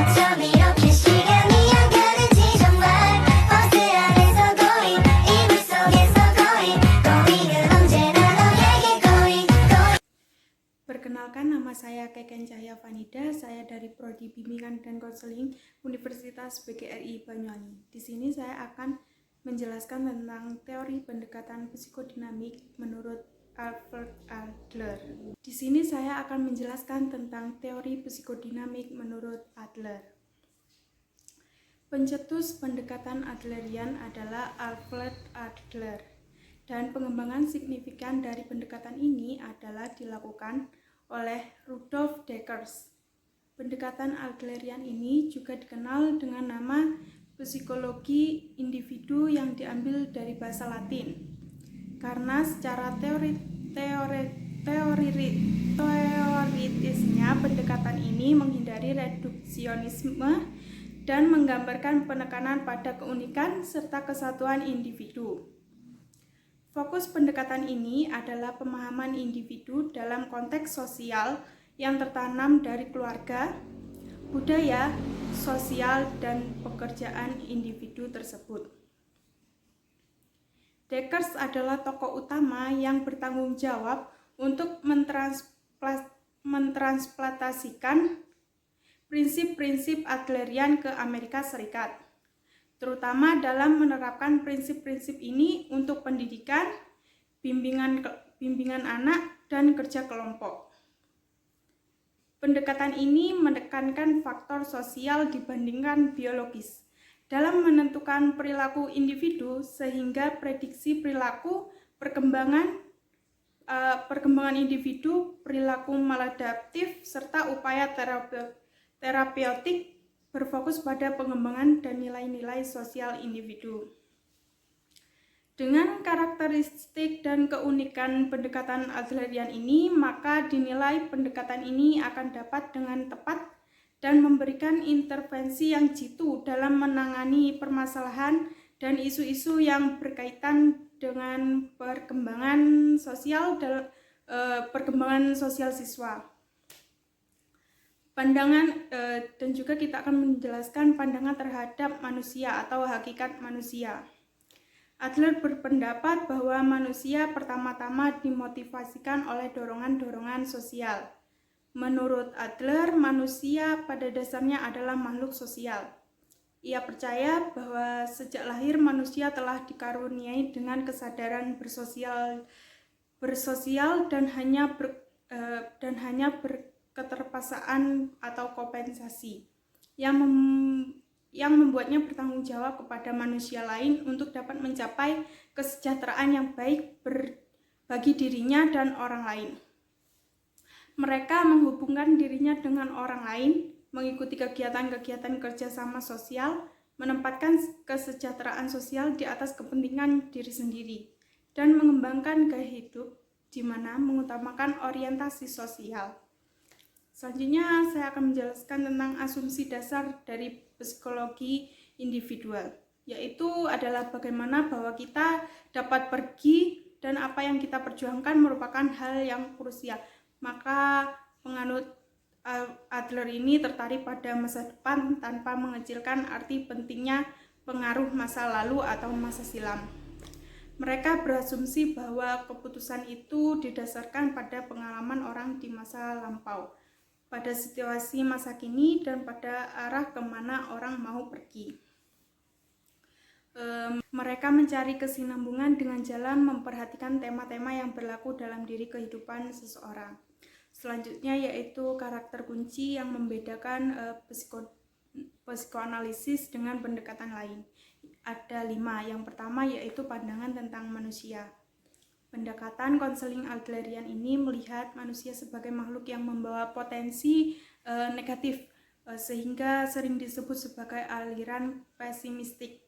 어쩜 이렇게 시간이 안 가는지 정말 버스 안에서 going 이불 속에서 going going은 언제나 너에게 going going. Perkenalkan, nama saya Keken Cahya Vanida. Saya dari Prodi Bimbingan dan Konseling Universitas PGRI Banyuwangi. Di sini saya akan menjelaskan tentang teori pendekatan psikodinamik menurut Alfred Adler. Di sini saya akan menjelaskan tentang teori psikodinamik menurut Adler. Pencetus pendekatan Adlerian adalah Alfred Adler, dan pengembangan signifikan dari pendekatan ini adalah dilakukan oleh Rudolf Dekkers. Pendekatan Adlerian ini juga dikenal dengan nama psikologi individu yang diambil dari bahasa Latin. Karena secara teoritisnya pendekatan ini menghindari reduksionisme dan menggambarkan penekanan pada keunikan serta kesatuan individu. Fokus pendekatan ini adalah pemahaman individu dalam konteks sosial yang tertanam dari keluarga, budaya, sosial, dan pekerjaan individu tersebut. Dekkers adalah tokoh utama yang bertanggung jawab untuk mentransplantasikan prinsip-prinsip Adlerian ke Amerika Serikat, terutama dalam menerapkan prinsip-prinsip ini untuk pendidikan, bimbingan anak, dan kerja kelompok. Pendekatan ini menekankan faktor sosial dibandingkan biologis dalam menentukan perilaku individu, sehingga prediksi perilaku, perkembangan individu, perilaku maladaptif, serta upaya terapeutik berfokus pada pengembangan dan nilai-nilai sosial individu. Dengan karakteristik dan keunikan pendekatan Adlerian ini, maka dinilai pendekatan ini akan dapat dengan tepat dan memberikan intervensi yang jitu dalam menangani permasalahan dan isu-isu yang berkaitan dengan perkembangan sosial siswa. Pandangan dan juga kita akan menjelaskan pandangan terhadap manusia atau hakikat manusia. Adler berpendapat bahwa manusia pertama-tama dimotivasikan oleh dorongan-dorongan sosial. Menurut Adler, manusia pada dasarnya adalah makhluk sosial. Ia percaya bahwa sejak lahir manusia telah dikaruniai dengan kesadaran bersosial dan hanya berketerpaksaan atau kompensasi yang membuatnya bertanggung jawab kepada manusia lain untuk dapat mencapai kesejahteraan yang baik bagi dirinya dan orang lain. Mereka menghubungkan dirinya dengan orang lain, mengikuti kegiatan-kegiatan kerjasama sosial, menempatkan kesejahteraan sosial di atas kepentingan diri sendiri, dan mengembangkan gaya hidup di mana mengutamakan orientasi sosial. Selanjutnya saya akan menjelaskan tentang asumsi dasar dari psikologi individual, yaitu adalah bagaimana bahwa kita dapat pergi dan apa yang kita perjuangkan merupakan hal yang krusial. Maka penganut Adler ini tertarik pada masa depan tanpa mengecilkan arti pentingnya pengaruh masa lalu atau masa silam. Mereka berasumsi bahwa keputusan itu didasarkan pada pengalaman orang di masa lampau, pada situasi masa kini, dan pada arah kemana orang mau pergi. Mereka mencari kesinambungan dengan jalan memperhatikan tema-tema yang berlaku dalam diri kehidupan seseorang. Selanjutnya yaitu karakter kunci yang membedakan psikoanalisis dengan pendekatan lain. Ada 5. Yang pertama yaitu pandangan tentang manusia. Pendekatan konseling Adlerian ini melihat manusia sebagai makhluk yang membawa potensi negatif, sehingga sering disebut sebagai aliran pesimistik.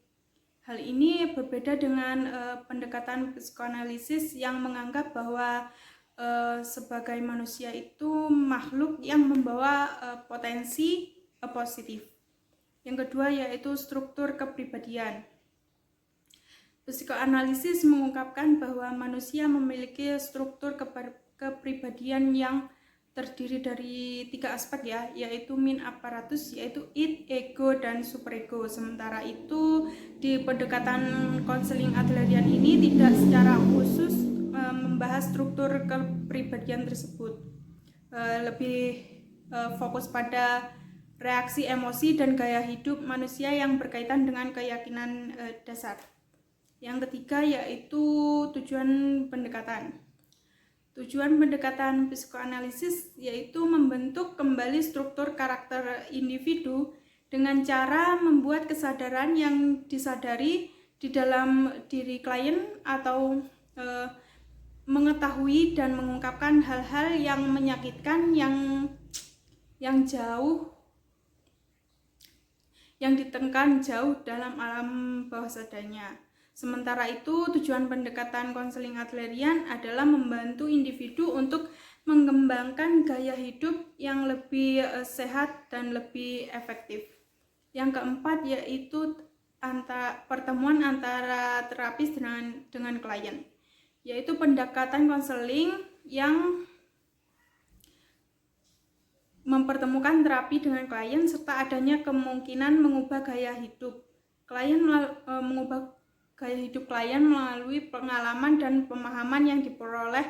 Hal ini berbeda dengan pendekatan psikoanalisis yang menganggap bahwa sebagai manusia itu makhluk yang membawa potensi positif. Yang kedua yaitu struktur kepribadian. Psikoanalisis mengungkapkan bahwa manusia memiliki struktur kepribadian yang terdiri dari 3 aspek ya, yaitu min apparatus, yaitu id, ego, dan superego. Sementara itu di pendekatan konseling Adlerian ini tidak secara khusus membahas struktur kepribadian tersebut, lebih fokus pada reaksi emosi dan gaya hidup manusia yang berkaitan dengan keyakinan dasar. Yang ketiga yaitu tujuan pendekatan. Tujuan pendekatan psikoanalisis yaitu membentuk kembali struktur karakter individu dengan cara membuat kesadaran yang disadari di dalam diri klien atau mengetahui dan mengungkapkan hal-hal yang menyakitkan yang jauh, yang ditekan jauh dalam alam bawah sadarnya. Sementara itu, tujuan pendekatan konseling Adlerian adalah membantu individu untuk mengembangkan gaya hidup yang lebih sehat dan lebih efektif. Yang keempat yaitu pertemuan antara terapis dengan klien, yaitu pendekatan konseling yang mempertemukan terapi dengan klien serta adanya kemungkinan mengubah gaya hidup klien melalui pengalaman dan pemahaman yang diperoleh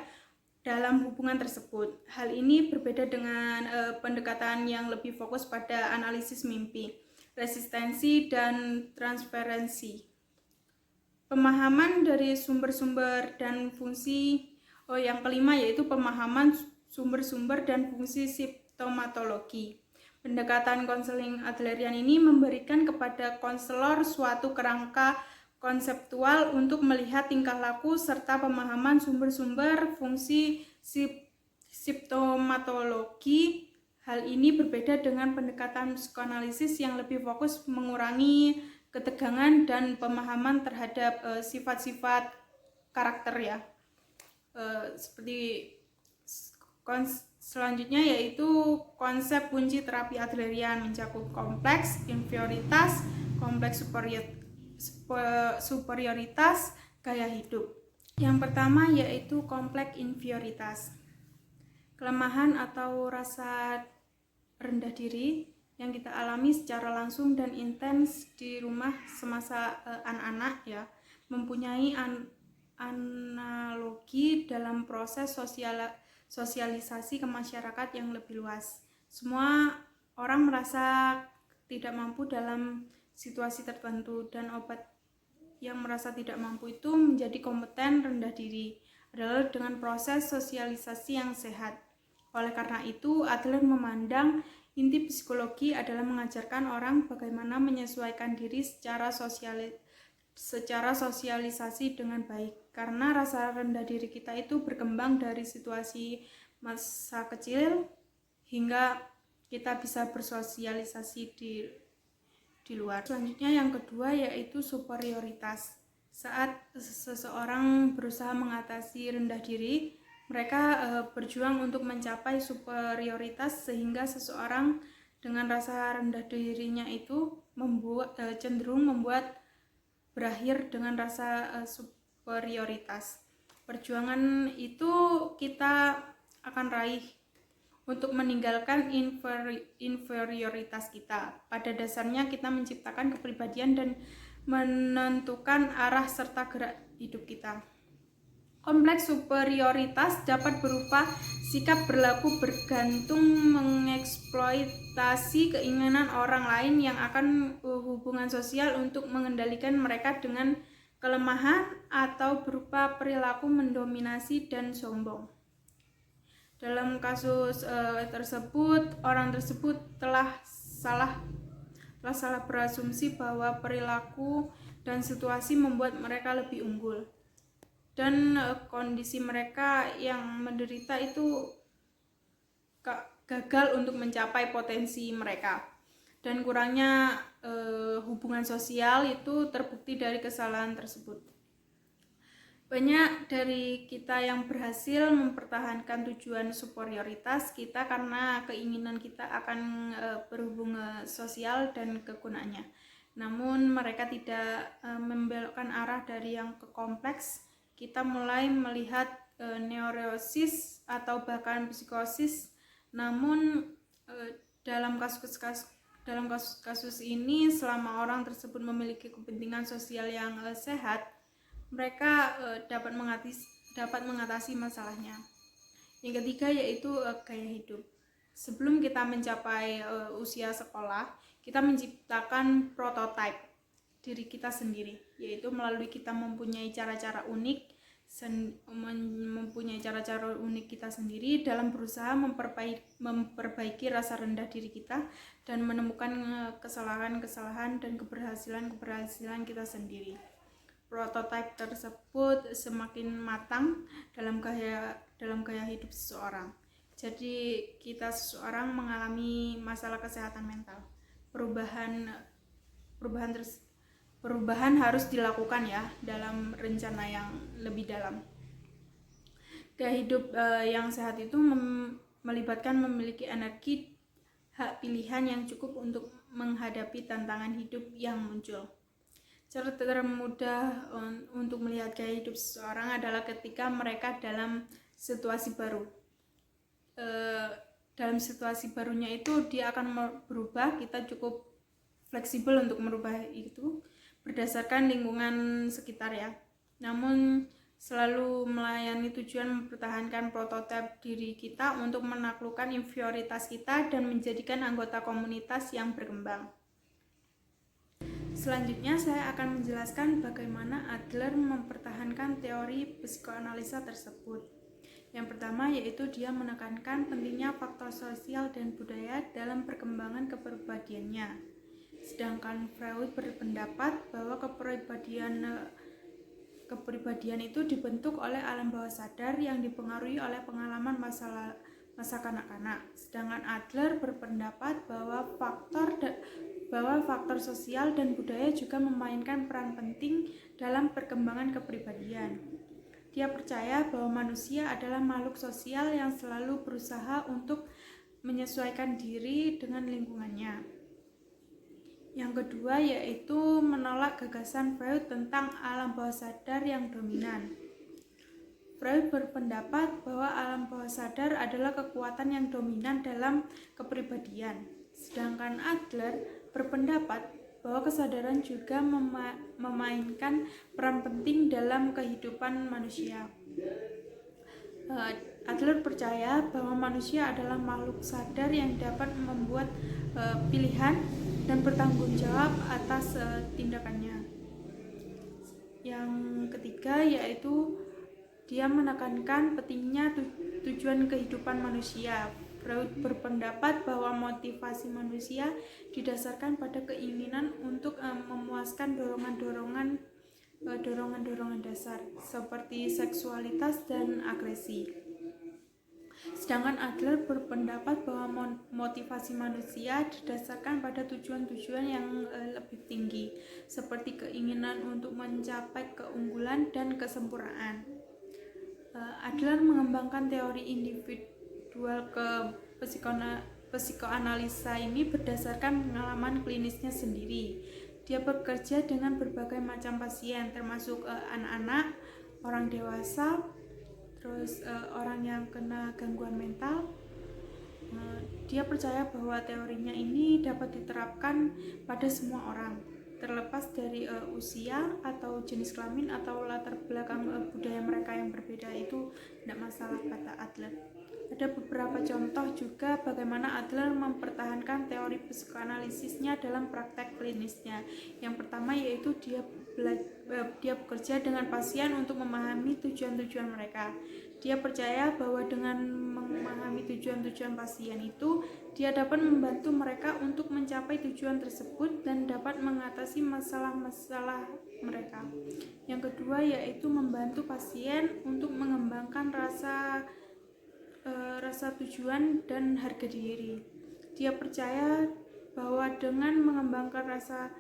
dalam hubungan tersebut. Hal ini berbeda dengan pendekatan yang lebih fokus pada analisis mimpi, resistensi, dan transferensi. Pemahaman dari sumber-sumber dan fungsi. Yang kelima yaitu pemahaman sumber-sumber dan fungsi simptomatologi. Pendekatan konseling Adlerian ini memberikan kepada konselor suatu kerangka konseptual untuk melihat tingkah laku serta pemahaman sumber-sumber fungsi simptomatologi. Hal ini berbeda dengan pendekatan psikoanalisis yang lebih fokus mengurangi ketegangan dan pemahaman terhadap sifat-sifat karakter ya. Seperti selanjutnya yaitu konsep kunci terapi Adlerian mencakup kompleks inferioritas, kompleks superioritas, gaya hidup. Yang pertama yaitu kompleks inferioritas. Kelemahan atau rasa rendah diri yang kita alami secara langsung dan intens di rumah semasa anak-anak ya, mempunyai analogi dalam proses sosialisasi ke masyarakat yang lebih luas. Semua orang merasa tidak mampu dalam situasi tertentu, dan obat yang merasa tidak mampu itu menjadi kompeten rendah diri adalah dengan proses sosialisasi yang sehat. Oleh karena itu, Adler memandang inti psikologi adalah mengajarkan orang bagaimana menyesuaikan diri secara sosialisasi dengan baik, karena rasa rendah diri kita itu berkembang dari situasi masa kecil hingga kita bisa bersosialisasi di luar. Selanjutnya yang kedua yaitu superioritas. Saat seseorang berusaha mengatasi rendah diri, mereka berjuang untuk mencapai superioritas, sehingga seseorang dengan rasa rendah dirinya itu cenderung membuat berakhir dengan rasa superioritas. Perjuangan itu kita akan raih untuk meninggalkan inferioritas kita. Pada dasarnya kita menciptakan kepribadian dan menentukan arah serta gerak hidup kita. Kompleks superioritas dapat berupa sikap berlaku bergantung, mengeksploitasi keinginan orang lain yang akan hubungan sosial untuk mengendalikan mereka dengan kelemahan, atau berupa perilaku mendominasi dan sombong. Dalam kasus tersebut, orang tersebut telah salah berasumsi bahwa perilaku dan situasi membuat mereka lebih unggul, dan kondisi mereka yang menderita itu gagal untuk mencapai potensi mereka, dan kurangnya hubungan sosial itu terbukti dari kesalahan tersebut. Banyak dari kita yang berhasil mempertahankan tujuan superioritas kita karena keinginan kita akan berhubungan sosial dan kegunaannya. Namun mereka tidak membelokkan arah dari yang ke kompleks. Kita mulai melihat neurosis atau bahkan psikosis Namun dalam kasus ini, selama orang tersebut memiliki kepentingan sosial yang sehat, mereka dapat mengatasi masalahnya. Yang ketiga yaitu gaya hidup. Sebelum kita mencapai usia sekolah, kita menciptakan prototipe diri kita sendiri, yaitu melalui kita mempunyai cara-cara unik kita sendiri dalam berusaha memperbaiki rasa rendah diri kita dan menemukan kesalahan-kesalahan dan keberhasilan kita sendiri. Prototipe tersebut semakin matang dalam gaya hidup seseorang. Jadi seseorang mengalami masalah kesehatan mental. Perubahan harus dilakukan ya dalam rencana yang lebih dalam. Gaya hidup yang sehat itu melibatkan memiliki energi, hak pilihan yang cukup untuk menghadapi tantangan hidup yang muncul. Cara termudah untuk melihat gaya hidup seseorang adalah ketika mereka dalam situasi baru. Dalam situasi barunya itu dia akan berubah, kita cukup fleksibel untuk merubah itu berdasarkan lingkungan sekitar ya. Namun selalu melayani tujuan mempertahankan prototipe diri kita untuk menaklukkan inferioritas kita dan menjadikan anggota komunitas yang berkembang. Selanjutnya saya akan menjelaskan bagaimana Adler mempertahankan teori psikoanalisa tersebut. Yang pertama yaitu dia menekankan pentingnya faktor sosial dan budaya dalam perkembangan kepribadiannya. Sedangkan Freud berpendapat bahwa kepribadian itu dibentuk oleh alam bawah sadar yang dipengaruhi oleh pengalaman masa kanak-kanak. Sedangkan Adler berpendapat bahwa faktor sosial dan budaya juga memainkan peran penting dalam perkembangan kepribadian. Dia percaya bahwa manusia adalah makhluk sosial yang selalu berusaha untuk menyesuaikan diri dengan lingkungannya. Yang kedua yaitu menolak gagasan Freud tentang alam bawah sadar yang dominan. Freud berpendapat bahwa alam bawah sadar adalah kekuatan yang dominan dalam kepribadian. Sedangkan Adler berpendapat bahwa kesadaran juga memainkan peran penting dalam kehidupan manusia. Adler percaya bahwa manusia adalah makhluk sadar yang dapat membuat pilihan dan bertanggung jawab atas tindakannya. Yang ketiga yaitu dia menekankan pentingnya tujuan kehidupan manusia. Freud berpendapat bahwa motivasi manusia didasarkan pada keinginan untuk memuaskan dorongan-dorongan dasar seperti seksualitas dan agresi. Sedangkan Adler berpendapat bahwa motivasi manusia didasarkan pada tujuan-tujuan yang lebih tinggi, seperti keinginan untuk mencapai keunggulan dan kesempurnaan. Adler mengembangkan teori individual ke psikoanalisa ini berdasarkan pengalaman klinisnya sendiri. Dia bekerja dengan berbagai macam pasien, termasuk anak-anak, orang dewasa, terus orang yang kena gangguan mental. Dia percaya bahwa teorinya ini dapat diterapkan pada semua orang, terlepas dari usia atau jenis kelamin atau latar belakang budaya mereka yang berbeda. Itu tidak masalah, kata Adler. Ada beberapa contoh juga bagaimana Adler mempertahankan teori psikoanalisisnya dalam praktek klinisnya. Yang pertama yaitu dia bekerja dengan pasien untuk memahami tujuan-tujuan mereka. Dia percaya bahwa dengan memahami tujuan-tujuan pasien itu, dia dapat membantu mereka untuk mencapai tujuan tersebut dan dapat mengatasi masalah-masalah mereka. Yang kedua yaitu membantu pasien untuk mengembangkan rasa tujuan dan harga diri. Dia percaya bahwa dengan mengembangkan rasa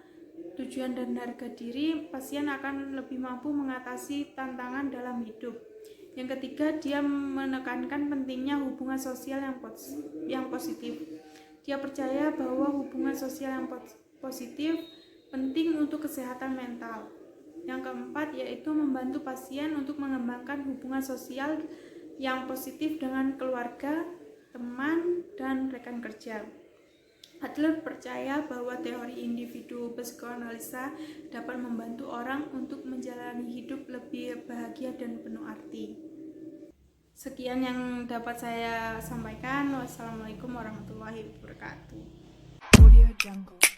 tujuan dan harga diri, pasien akan lebih mampu mengatasi tantangan dalam hidup. Yang ketiga, dia menekankan pentingnya hubungan sosial yang positif. Dia percaya bahwa hubungan sosial yang positif penting untuk kesehatan mental. Yang keempat yaitu membantu pasien untuk mengembangkan hubungan sosial yang positif dengan keluarga, teman, dan rekan kerja. Adler percaya bahwa teori individu psikoanalisa dapat membantu orang untuk menjalani hidup lebih bahagia dan penuh arti. Sekian yang dapat saya sampaikan. Wassalamualaikum warahmatullahi wabarakatuh. Audio Jungle.